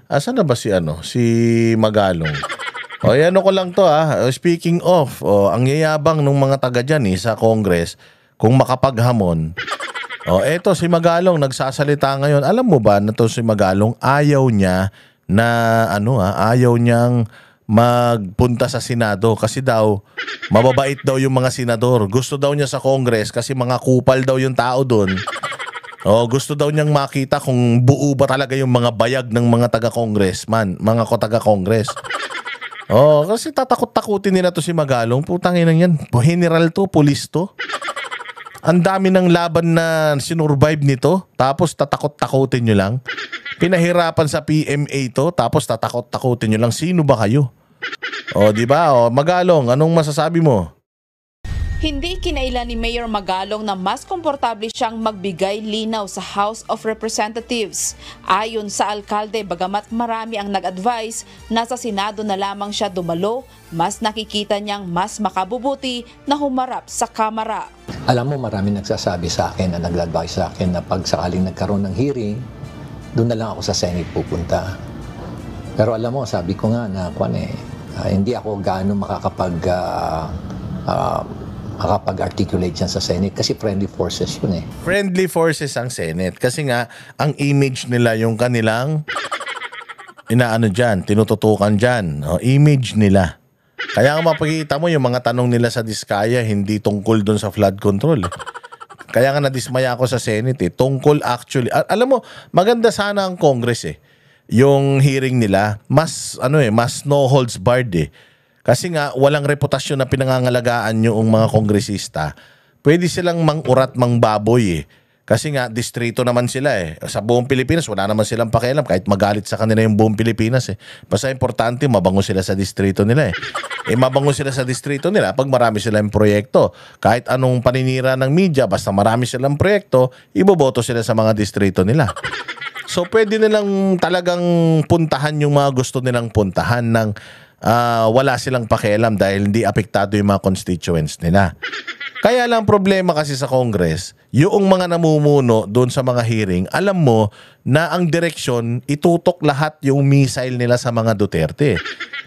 Asan na ba si ano, si Magalong? O ano ko lang 'to, speaking of, ang yayabang nung mga taga diyan, sa Congress kung makapaghamon. Eto si Magalong nagsasalita ngayon. Alam mo ba na 'to si Magalong ayaw niya na ano, ayaw niyang magpunta sa Senado kasi daw mababait daw yung mga senador. Gusto daw niya sa Congress kasi mga kupal daw yung tao do'n. Gusto daw niyang makita kung buo ba talaga yung mga bayag ng mga taga-congressman, mga taga-congress. Kasi tatakot-takutin nila 'to si Magalong. Putang ina niyan, general 'to, pulis 'to. Ang dami ng laban na sinurvive nito, tapos tatakot-takutin nyo lang. Pinahirapan sa PMA to, tapos tatakot-takutin nyo lang. Sino ba kayo? Di ba? Magalong, anong masasabi mo? Hindi kinailan ni Mayor Magalong na mas komportable siyang magbigay linaw sa House of Representatives. Ayon sa alkalde, bagamat marami ang nag-advise na sa Senado na lamang siya dumalo, mas nakikita niyang mas makabubuti na humarap sa Kamara. Alam mo, marami nagsasabi sa akin na nag-advise sa akin na pag sakaling nagkaroon ng hearing, doon na lang ako sa Senate pupunta. Pero alam mo, sabi ko nga na hindi ako gaano makakapag-articulate dyan sa Senate kasi friendly forces yun . Friendly forces ang Senate kasi nga ang image nila yung kanilang tinututukan dyan. Image nila. Kaya mapakita mo yung mga tanong nila sa Diskaya hindi tungkol doon sa flood control. Kaya nga nadismaya ako sa Senate tungkol actually. Alam mo, maganda sana ang Congress yung hearing nila, mas mas no holds barred Kasi nga walang reputasyon na pinangangalagaan yung mga kongresista. Pwede silang mangurat, mangbaboy Kasi nga distrito naman sila Sa buong Pilipinas wala naman silang pakialam kahit magalit sa kanila yung buong Pilipinas Basta importante mabango sila sa distrito nila mabango sila sa distrito nila pag marami silang proyekto. Kahit anong paninira ng media, basta marami silang proyekto, iboboto sila sa mga distrito nila. So pwede nilang talagang puntahan yung mga gusto nilang puntahan ng wala silang pakialam dahil hindi apektado yung mga constituents nila. Kaya lang problema kasi sa Congress, yung mga namumuno doon sa mga hearing, alam mo na ang direksyon, itutok lahat yung missile nila sa mga Duterte.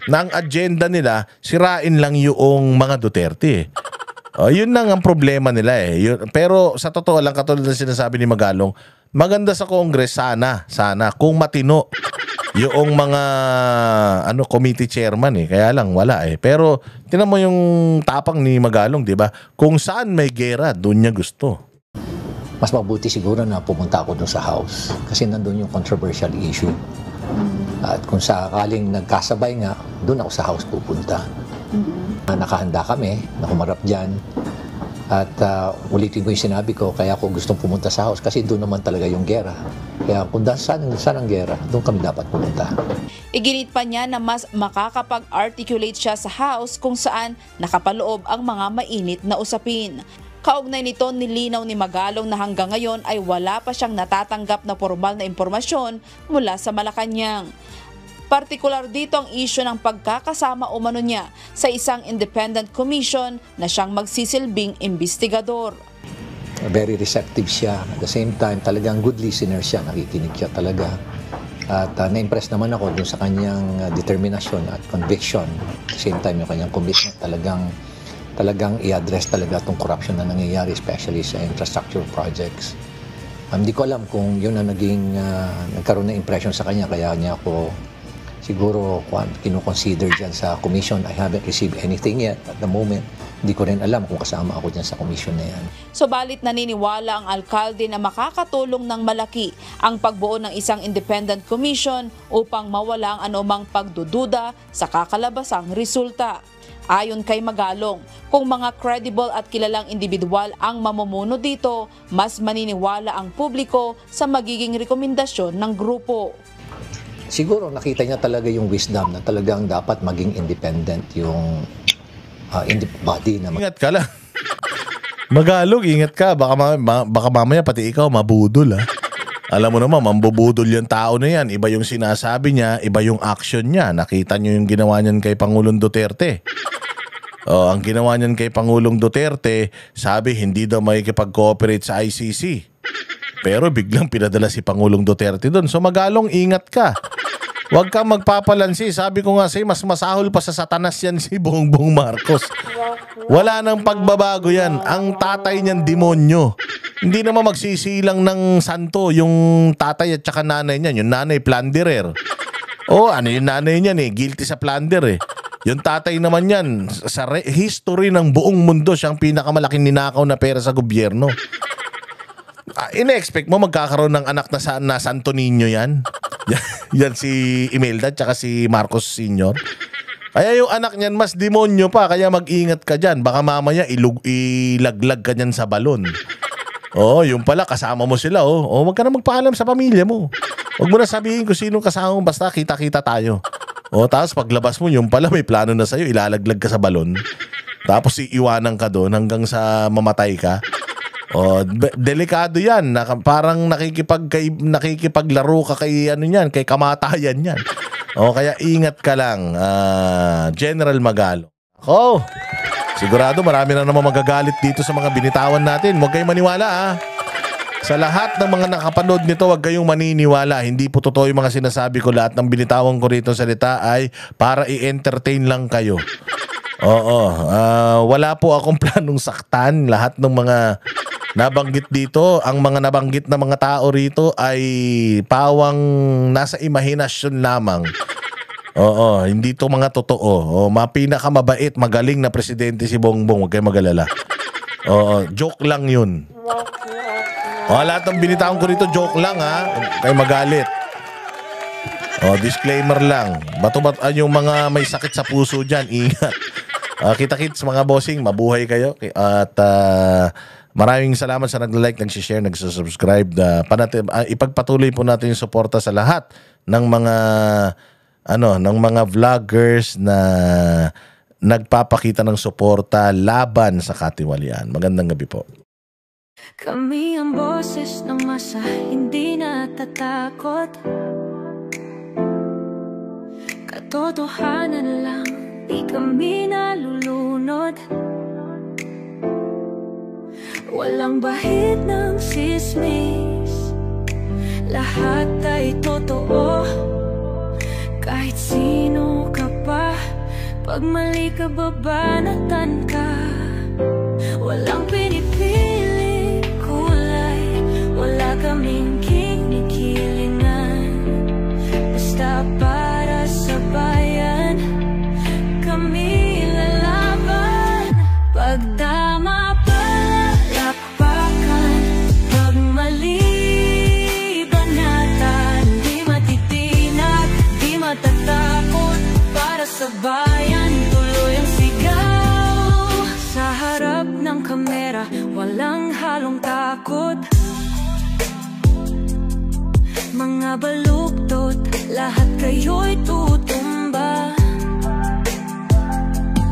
Na ang agenda nila, sirain lang yung mga Duterte. Yun lang ang problema nila Pero sa totoo lang, katulad ng sinasabi ni Magalong, maganda sa Congress sana kung matino yung mga committee chairman kaya lang wala Pero tingnan mo yung tapang ni Magalong, 'di ba? Kung saan may gera, doon niya gusto. Mas mabuti siguro na pumunta ako doon sa House kasi nandun yung controversial issue. At kung sakaling nagkasabay nga, doon ako sa House pupunta. Nakahanda kami na humarap dyan. At ulitin ko yung sinabi ko, kaya ako gustong pumunta sa House kasi doon naman talaga yung gera. Kaya kung saan ang gera, doon kami dapat pumunta. Iginit pa niya na mas makakapag-articulate siya sa House kung saan nakapaloob ang mga mainit na usapin. Kaugnay nito, nilinaw ni Magalong na hanggang ngayon ay wala pa siyang natatanggap na formal na impormasyon mula sa Malacanang. Partikular dito ang isyu ng pagkakasama umano niya sa isang independent commission na siyang magsisilbing investigador. Very receptive siya. At the same time, talagang good listener siya. Nakikinig siya talaga. At na-impress naman ako dun sa kanyang determinasyon at conviction. At the same time, yung kanyang commitment talagang i-address talaga itong corruption na nangyayari, especially sa infrastructure projects. Hindi ko alam kung yun ang nagkaroon ng impression sa kanya, kaya niya ako siguro kinukonsider dyan sa commission. I haven't received anything yet at the moment. Hindi ko rin alam kung kasama ako dyan sa commission na yan. Subalit naniniwala ang alkalde na makakatulong ng malaki ang pagbuo ng isang independent commission upang mawala ang anumang pagdududa sa kakalabasang resulta. Ayon kay Magalong, kung mga credible at kilalang individual ang mamumuno dito, mas maniniwala ang publiko sa magiging rekomendasyon ng grupo. Siguro nakita niya talaga yung wisdom na talagang dapat maging independent yung body na Ingat ka lang. Magalong, ingat ka. Baka mamaya pati ikaw mabudol Alam mo naman, mambubudol yung tao na yan. Iba yung sinasabi niya, iba yung action niya. Nakita niyo yung ginawa niyan kay Pangulong Duterte. Ang ginawa niyan kay Pangulong Duterte, sabi hindi daw makikipag-cooperate sa ICC. Pero biglang pinadala si Pangulong Duterte doon. So Magalong, ingat ka. Huwag kang magpapalansi. Sabi ko nga sa'yo, mas masahol pa sa satanas yan si Bongbong Marcos. Wala nang pagbabago yan. Ang tatay niyan, demonyo. Hindi naman magsisilang ng santo yung tatay at saka nanay niyan. Yung nanay, plunderer. Ano yung nanay niyan guilty sa plunder Yung tatay naman yan, sa history ng buong mundo, siyang pinakamalaking ninakaw na pera sa gobyerno. Ine-expect mo magkakaroon ng anak na Santo Niño yan? Yan si Imelda tsaka si Marcos Sr. Kaya yung anak niyan mas demonyo pa, kaya mag-ingat ka dyan. Baka mamaya ilaglag ka niyan sa balon. Yung pala kasama mo sila wag ka na magpaalam sa pamilya mo. Wag mo na sabihin kung sinong kasama mo, basta kita-kita tayo. Tapos paglabas mo, yung pala may plano na sa'yo, ilalaglag ka sa balon. Tapos iiwanan ka doon hanggang sa mamatay ka. Delikado yan. Parang nakikipaglaro ka kay kay kamatayan yan. Kaya ingat ka lang, General Magalong. Sigurado marami na naman magagalit dito sa mga binitawan natin. Huwag kayong maniwala Sa lahat ng mga nakapanood nito, huwag kayong maniniwala. Hindi po totoo yung mga sinasabi ko. Lahat ng binitawan ko rito salita ay para i-entertain lang kayo. Wala po akong planong saktan. Lahat ng mga nabanggit dito, ang mga nabanggit na mga tao rito ay pawang nasa imahinasyon lamang. Hindi to mga totoo. Pinakamabait, magaling na presidente si Bongbong. Huwag kayong mag-alala. Joke lang yun. Lahat ng binitawan ko rito, joke lang kayo magalit. Disclaimer lang. Bato-bato yung mga may sakit sa puso dyan, ingat. Kita-kits mga bossing, mabuhay kayo. At maraming salamat sa nag-like, nag-share, nag-subscribe. Ipagpatuloy po natin yung suporta sa lahat ng mga vloggers na nagpapakita ng suporta laban sa katiwalian. Magandang gabi po. Kami ang boses ng masa, hindi natatakot. Katotohanan lang, di kami nalulunod. Walang bahid ng sismis, lahat ay totoo. Kahit sino ka pa, pag mali ka babanatan ka. Walang pinipili kulay, wala kaming kinikilingan. Basta para sa bayan, kami lalaban. Pag tama palapakan, pag mali banatan. Di matitinag, di matatakot, para sa bayan tuloy ang sigaw. Sa harap ng kamera, walang halong takot. Mga baluktot, lahat kayo'y tutumba.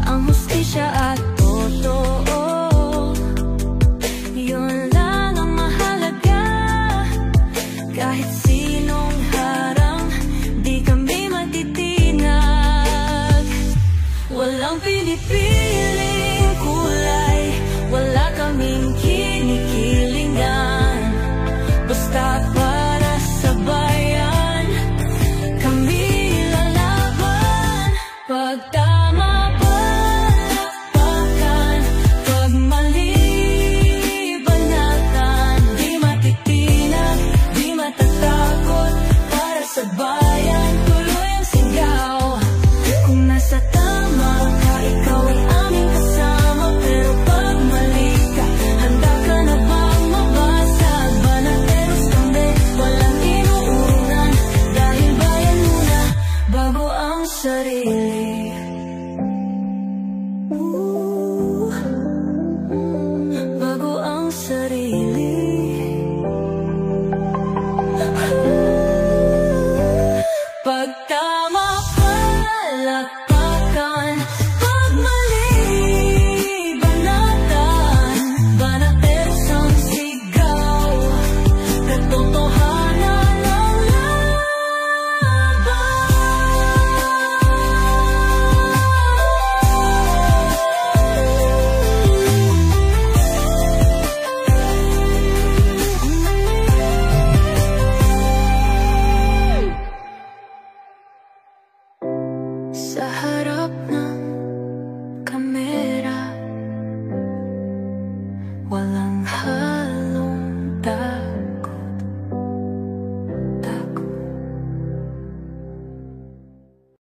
Ang hustisya at totoo, yun lang ang mahalaga. Kahit sinong harang, di kami matitinag. Walang pinipiling kulay, wala kaming kinikilingan. Basta para sa bayan, kami lalaban. Pag tama palapakan, pag mali banatan. Di matitinag, di matatakot, para sa bayan tuloy ang sigaw. Kung nasa tama ka, ikaw ay aming kasama. Pero pag mali ka, handa ka na bang mabasag? Banateros kami, walang inuunan. Dahil bayan muna, bago ang sarili. Bago ang sarili. Pag tama palapakan, pag mali banatan. Banateros ang sigaw, katotohanan ang laban. sa harap ng kamera. Walang